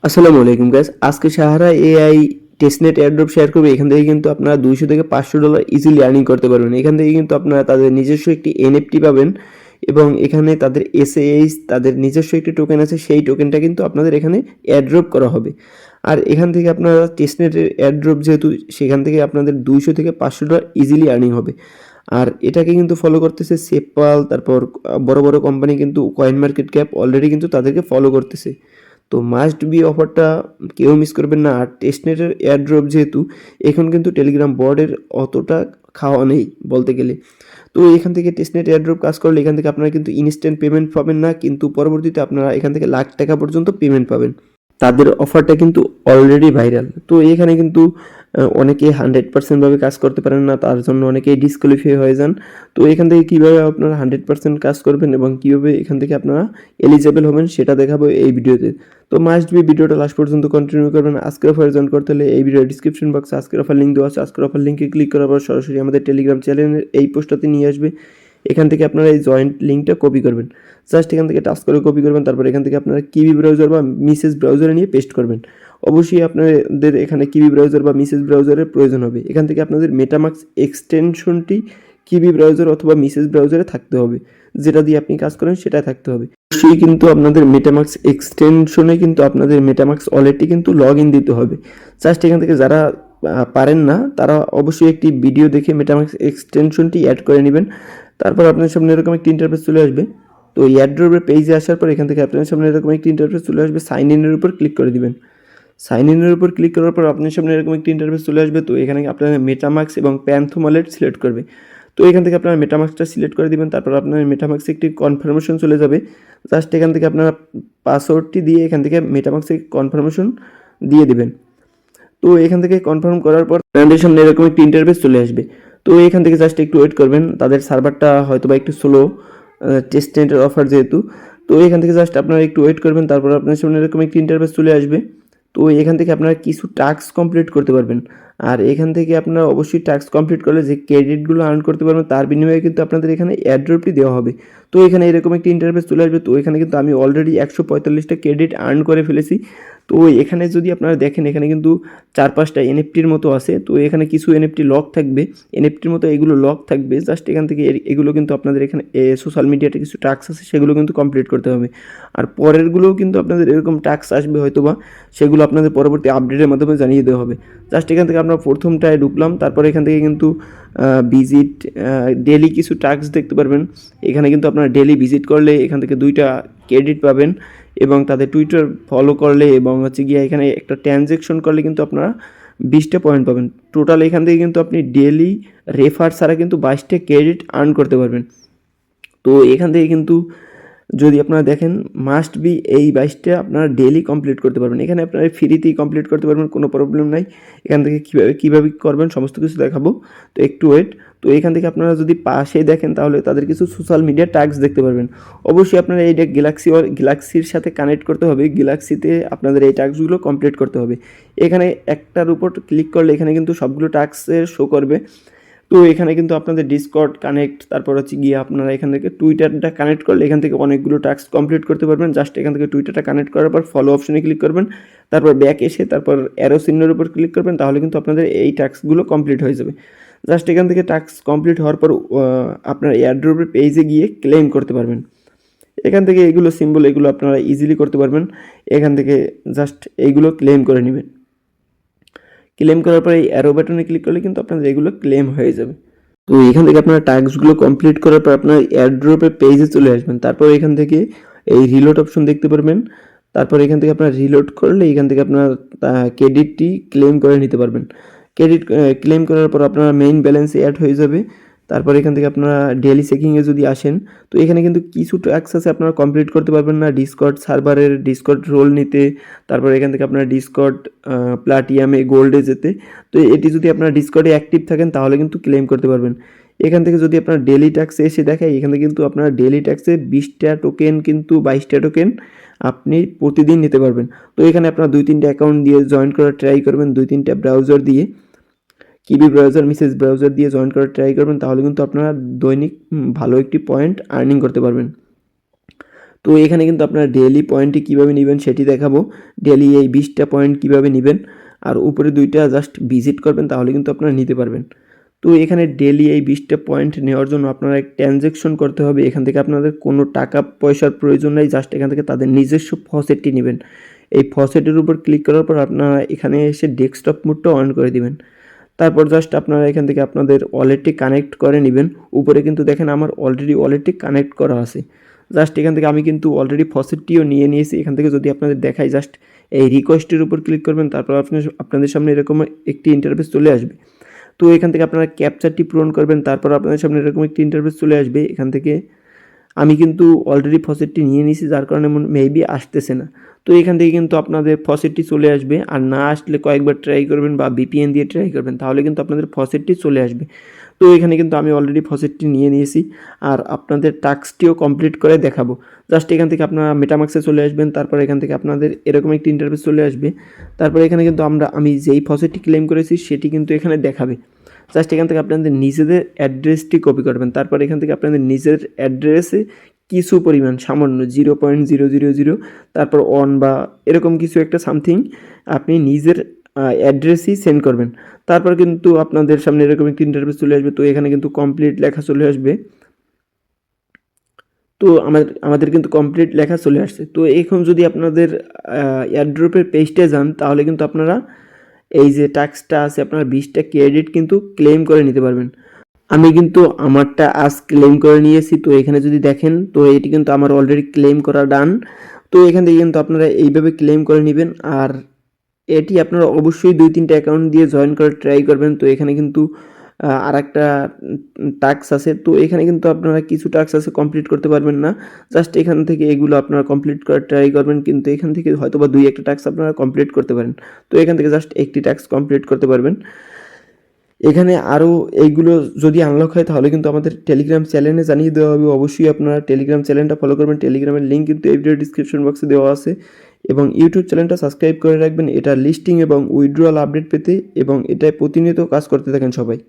আসসালামু আলাইকুম গাইস, আজকে Sahara AI testnet airdrop share করবে। এখান থেকে কিন্তু আপনারা $200 থেকে $500 ইজিলি আর্নিং করতে পারবেন। এখান থেকে কিন্তু আপনারা তাদের নিজস্ব একটি এনএফটি পাবেন এবং এখানে তাদের এসএএইচ তাদের নিজস্ব একটি টোকেন আছে, সেই টোকেনটা কিন্তু আপনাদের এখানে এয়ারড্রপ করা হবে। আর এখান থেকে আপনারা টেস্টনেটের এয়ারড্রপ যেহেতু, সেখান থেকে আপনাদের $200 থেকে $500 ইজিলি আর্নিং হবে। আর এটাকে কিন্তু ফলো করতেছে সেপাল, তারপর বড় বড় কোম্পানি কিন্তু কয়েন মার্কেট ক্যাপ অলরেডি কিন্তু তাদেরকে ফলো করতেছে। তো মাস্ট বি অফারটা কেউ মিস করবেন না। আর টেস্টনেটের এয়ারড্রপ যেহেতু, এখন কিন্তু টেলিগ্রাম বর্ডের অতটা খাওয়া নেই বলতে গেলে। তো এখান থেকে টেস্টনেট এয়ারড্রপ কাজ করলে এখান থেকে আপনারা কিন্তু ইনস্ট্যান্ট পেমেন্ট পাবেন না, কিন্তু পরবর্তীতে আপনারা এখান থেকে লাখ টাকা পর্যন্ত পেমেন্ট পাবেন। তাদের অফারটা কিন্তু অলরেডি ভাইরাল। তো এখানে কিন্তু অনেকেই 100% ভাবে কাজ করতে পারেন না, তার জন্য অনেকেই ডিসকোয়ালিফাই হয়ে যান। তো এখান থেকে কীভাবে আপনারা 100% কাজ করবেন এবং কীভাবে এখান থেকে আপনারা এলিজেবল হবেন সেটা দেখাবো এই ভিডিওতে। তো মাস্ট বি ভিডিওটা লাস্ট পর্যন্ত কন্টিনিউ করবেন। আজকের অফার জয়েন করতে হলে এই ভিডিওর ডিসক্রিপশন বক্সে আজকের অফার লিঙ্ক দেওয়া আছে। আজকের অফার লিঙ্কে ক্লিক করার পর সরাসরি আমাদের টেলিগ্রাম চ্যানেলের এই পোস্টটাতে নিয়ে আসবে। এখান থেকে আপনারা এই জয়েন্ট লিঙ্কটা কপি করবেন। জাস্ট এখান থেকে টাচ করে কপি করবেন, তারপর এখান থেকে আপনারা কিবি ব্রাউজার বা মিসেস ব্রাউজারে নিয়ে পেস্ট করবেন। অবশ্যই আপনাদের এখানে কিবি ব্রাউজার বা মিসেস ব্রাউজারের প্রয়োজন হবে। এখান থেকে আপনাদের মেটামাক্স এক্সটেনশনটি কিবি ব্রাউজার অথবা মিসেস ব্রাউজারে থাকতে হবে, যেটা দিয়ে আপনি কাজ করেন সেটা থাকতে হবে। অবশ্যই কিন্তু আপনাদের মেটামাক্স এক্সটেনশনে কিন্তু আপনাদের মেটামাক্স ওয়ালেটটি কিন্তু লগ ইন দিতে হবে। জাস্ট এখান থেকে যারা পারেন না তারা অবশ্যই একটি ভিডিও দেখে মেটামাক্স এক্সটেনশনটি অ্যাড করে নেবেন। তারপর আপনার সামনে এরকম একটি ইন্টারফেস চলে আসবে। তো এয়ারড্রপের পেজে আসার পর এখান থেকে আপনার সামনে এরকম একটি ইন্টারফেস চলে আসবে। সাইন ইনের উপর ক্লিক করে দিবেন। সাইন ইনের উপর ক্লিক করার পর আপনার সামনে এরকম একটি ইন্টারফেস চলে আসবে। তো এখানে আপনার মেটামাক্স এবং প্যান্থম ওয়ালেট সিলেক্ট করবে। তো এখান থেকে আপনারা মেটামাক্সটা সিলেক্ট করে দিবেন। তারপর আপনার মেটামাক্সে একটি কনফার্মেশন চলে যাবে। জাস্ট এখান থেকে আপনারা পাসওয়ার্ডটি দিয়ে এখান থেকে মেটামাক্সে কনফার্মেশন দিয়ে দিবেন। তো এখান থেকে কনফার্ম করার পর আপনাদের সামনে এরকম একটি ইন্টারফেস চলে আসবে। তো এখান থেকে জাস্ট একটু ওয়েট করবেন, তাদের সার্ভারটা হয়তো বা একটু স্লো, টেস্টনেটের অফার যেহেতু। তো এখান থেকে জাস্ট আপনারা একটু ওয়েট করবেন, তারপর আপনার সামনে এরকম একটি ইন্টারফেস চলে আসবে। তো এখান থেকে আপনারা কিছু টাস্ক কমপ্লিট করতে পারবেন। আর এখান থেকে আপনারা অবশ্যই টাস্ক কমপ্লিট করলে যে ক্রেডিটগুলো আর্ন করতে পারবেন তার বিনিময়ে কিন্তু আপনাদের এখানে এয়ারড্রপটি দেওয়া হবে। তো এখানে এরকম একটি ইন্টারফেস চলে আসবে। তো এখানে কিন্তু আমি অলরেডি 145টা ক্রেডিট আর্ন করে ফেলেছি। তো এখানে যদি আপনারা দেখেন, এখানে কিন্তু 4-5টা এনএফটির মতো আছে। তো এখানে কিছু এনএফটি লক থাকবে, এনএফটির মতো এগুলো লক থাকবে। জাস্ট এখান থেকে এগুলো কিন্তু আপনাদের এখানে সোশ্যাল মিডিয়াতে কিছু টাস্ক আছে, সেগুলো কিন্তু কমপ্লিট করতে হবে। আর পরেরগুলোও কিন্তু আপনাদের এরকম টাস্ক আসবে হয়তোবা, সেগুলো আপনাদের পরবর্তী আপডেটের মাধ্যমে জানিয়ে দেওয়া হবে। জাস্ট এখান থেকে আমরা প্রথমটায় ঢুকলাম, তারপরে এখান থেকে কিন্তু ভিজিট ডেলি কিছু টাস্ক দেখতে পারবেন। এখানে কিন্তু আপনারা ডেলি ভিজিট করলে এখান থেকে 2টা ক্রেডিট পাবেন এবং তাদের টুইটার ফলো করলে এবং হচ্ছে গিয়ে এখানে একটা ট্রানজ্যাকশন করলে কিন্তু আপনারা 20টা পয়েন্ট পাবেন। টোটাল এখান থেকে কিন্তু আপনি ডেলি রেফার ছাড়া কিন্তু 22টা ক্রেডিট আর্ন করতে পারবেন। তো এখান থেকে কিন্তু যদি আপনারা দেখেন, মাস্ট বি এই 22টা আপনারা ডেলি কমপ্লিট করতে পারবেন। এখানে আপনারা ফ্রিতেই কমপ্লিট করতে পারবেন, কোনো প্রবলেম নাই। এখান থেকে কীভাবে করবেন সমস্ত কিছু দেখাবো। তো একটু ওয়েট। তো এখান থেকে আপনারা যদি পাশে দেখেন তাহলে তাদের কিছু সোশ্যাল মিডিয়া টাস্ক দেখতে পারবেন। অবশ্যই আপনারা এইটা গ্যালাক্সির সাথে কানেক্ট করতে হবে। গ্যালাক্সিতে আপনাদের এই টাস্কগুলো কমপ্লিট করতে হবে। এখানে একটার উপর ক্লিক করলে এখানে কিন্তু সবগুলো টাস্কের শো করবে। তো এখানে কিন্তু আপনাদের ডিসকর্ড কানেক্ট, তারপর হচ্ছে গিয়ে আপনারা এখান থেকে টুইটারটা কানেক্ট করলে এখান থেকে অনেকগুলো টাস্ক কমপ্লিট করতে পারবেন। জাস্ট এখান থেকে টুইটারটা কানেক্ট করার পর ফলো অপশনে ক্লিক করবেন, তারপর ব্যাক এসে তারপর অ্যারো চিহ্নের উপর ক্লিক করবেন, তাহলে কিন্তু আপনাদের এই টাস্কগুলো কমপ্লিট হয়ে যাবে। জাস্ট এখান থেকে টাস্ক কমপ্লিট হওয়ার পর আপনার এয়ারড্রপের পেজে গিয়ে ক্লেম করতে পারবেন। এখান থেকে এগুলো সিম্বল, এগুলো আপনারা ইজিলি করতে পারবেন। এখান থেকে জাস্ট এইগুলো ক্লেম করে নেবেন। ক্লেম করার পরে এই অ্যারো বাটনে ক্লিক করলে কিন্তু আপনাদের এগুলো ক্লেম হয়ে যাবে। তো এখান থেকে আপনারা টাস্কগুলো কমপ্লিট করার পর আপনার এয়ারড্রপের পেজে চলে আসবেন। তারপর এখান থেকে এই রিলোড অপশন দেখতে পারবেন। তারপর এখান থেকে আপনারা রিলোড করলে এখান থেকে আপনার ক্রেডিটটি ক্লেম করে নিতে পারবেন। ক্রেডিট ক্লেম করার পর আপনার মেইন ব্যালেন্স অ্যাড হয়ে যাবে। তারপর এখান থেকে আপনারা ডেইলি চেকিংয়ে যদি আসেন, তো এখানে কিন্তু কিছু টাস্ক আছে আপনারা কমপ্লিট করতে পারবেন না। ডিসকর্ড সার্ভারের ডিসকর্ড রোল নিতে, তারপর এখান থেকে আপনারা ডিসকর্ড প্লাটিনামে গোল্ডে যেতে। তো এটি যদি আপনারা ডিসকর্ডে অ্যাক্টিভ থাকেন তাহলে কিন্তু ক্লেম করতে পারবেন। এখান থেকে যদি আপনার ডেইলি ট্যাক্সে এসে দেখায়, এখানে কিন্তু আপনারা ডেইলি ট্যাক্সে 20টা টোকেন কিন্তু 22টা টোকেন আপনি প্রতিদিন নিতে পারবেন। তো এখানে আপনারা 2-3টা অ্যাকাউন্ট দিয়ে জয়েন করার ট্রাই করবেন, 2-3টা ব্রাউজার দিয়ে, কিবি ব্রাউজার মিসেস ব্রাউজার দিয়ে জয়েন করার ট্রাই করবেন, তাহলে কিন্তু আপনারা দৈনিক ভালো একটি পয়েন্ট আর্নিং করতে পারবেন। তো এখানে কিন্তু আপনারা ডেইলি পয়েন্টটি কীভাবে নেবেন সেটি দেখাবো। ডেইলি এই 20টা পয়েন্ট কীভাবে নেবেন, আর উপরে 2টা জাস্ট ভিজিট করবেন, তাহলে কিন্তু আপনারা নিতে পারবেন। তো এখানে ডেইলি এই 20টা পয়েন্ট নেওয়ার জন্য আপনারা এক ট্রানজ্যাকশন করতে হবে। এখান থেকে আপনাদের কোনো টাকা পয়সার প্রয়োজন নেই, জাস্ট এখান থেকে তাদের নিজস্ব ফসেটটি নেবেন। এই ফসেটের উপর ক্লিক করার পর আপনারা এখানে এসে ডেস্কটপ মোডটা অন করে দিবেন। তারপর জাস্ট আপনারা এখান থেকে আপনাদের ওয়ালেটটি কানেক্ট করে নেবেন। উপরে কিন্তু দেখেন আমার অলরেডি ওয়ালেটটি কানেক্ট করা আছে। জাস্ট এখান থেকে আমি কিন্তু অলরেডি ফসেটটিও নিয়ে নিয়েছি। এখান থেকে যদি আপনাদের দেখাই, জাস্ট এই রিকোয়েস্টের উপর ক্লিক করবেন, তারপর আপনাদের সামনে এরকম একটি ইন্টারফেস চলে আসবে। তো এখান থেকে আপনারা ক্যাপচারটি পূরণ করবেন, তারপর আপনাদের সামনে এরকম একটি ইন্টারফেস চলে আসবে। এখান থেকে আমি কিন্তু অলরেডি ফসেটটি নিয়ে নিয়েছি, যার কারণে মেবি আসতেছে না। তো এখান থেকে কিন্তু আপনাদের ফসেটটি চলে আসবে, আর না আসলে কয়েকবার ট্রাই করবেন বা VPN দিয়ে ট্রাই করবেন, তাহলে কিন্তু আপনাদের ফসেটটি চলে আসবে। তো এখানে কিন্তু আমি অলরেডি ফসেটটি নিয়ে নিয়েছি, আর আপনাদের টাস্কটিও কমপ্লিট করে দেখাবো। জাস্ট এখান থেকে আপনারা মেটামাক্সে চলে আসবেন, তারপর এখান থেকে আপনাদের এরকম একটি ইন্টারফেস চলে আসবে। তারপর এখানে কিন্তু আমি যেই ফসেটটি ক্লেম করেছি সেটি কিন্তু এখানে দেখাবে। জাস্ট এখান থেকে আপনাদের নিজেদের অ্যাড্রেসটি কপি করবেন, তারপর এখান থেকে আপনাদের নিজের অ্যাড্রেসে কিছু পরিমাণ সামান্য 0.000 তারপর 1 বা এরকম কিছু একটা সামথিং আপনি নিজের অ্যাড্রেসই সেন্ড করবেন। তারপর কিন্তু আপনাদের সামনে এরকম একটি ইন্টারফেস চলে আসবে। তো এখানে কিন্তু কমপ্লিট লেখা চলে আসবে। তো আমাদের কিন্তু কমপ্লিট লেখা চলে আসছে। তো এখন যদি আপনাদের এয়ারড্রপের পেজটা যান, তাহলে কিন্তু আপনারা এই যে টাস্কটা আছে আপনার 20টা ক্রেডিট কিন্তু ক্লেম করে নিতে পারবেন। আমি কিন্তু আমারটা আজ ক্লেম করে নিয়েছি। তো এখানে যদি দেখেন, তো এটি কিন্তু আমার অলরেডি ক্লেম করা ডান। তো এখান থেকে কিন্তু আপনারা এইভাবে ক্লেম করে নেবেন, আর এটি আপনারা অবশ্যই 2-3টা অ্যাকাউন্ট দিয়ে জয়েন করে ট্রাই করবেন। তো এখানে কিন্তু আরেকটা টাস্ক আছে। তো এখানে কিন্তু আপনারা কিছু টাস্ক আছে কমপ্লিট করতে পারবেন না। জাস্ট এখান থেকে এগুলো আপনারা কমপ্লিট করার ট্রাই করবেন, কিন্তু এখান থেকে হয়তোবা 2-1টা টাস্ক আপনারা কমপ্লিট করতে পারেন। তো এখান থেকে জাস্ট একটি টাস্ক কমপ্লিট করতে পারবেন। এখানে আরও এইগুলো যদি আনলক হয়, তাহলে কিন্তু আমাদের টেলিগ্রাম চ্যানেলে জানিয়ে দেওয়া হবে। অবশ্যই আপনারা টেলিগ্রাম চ্যানেলটা ফলো করবেন। টেলিগ্রামের লিঙ্ক কিন্তু এই ভিডিও ডিসক্রিপশন বক্সে দেওয়া আছে, এবং ইউটিউব চ্যানেলটা সাবস্ক্রাইব করে রাখবেন এটা লিস্টিং এবং উইথড্রয়াল আপডেট পেতে, এবং এটায় প্রতিনিয়ত কাজ করতে থাকেন সবাই।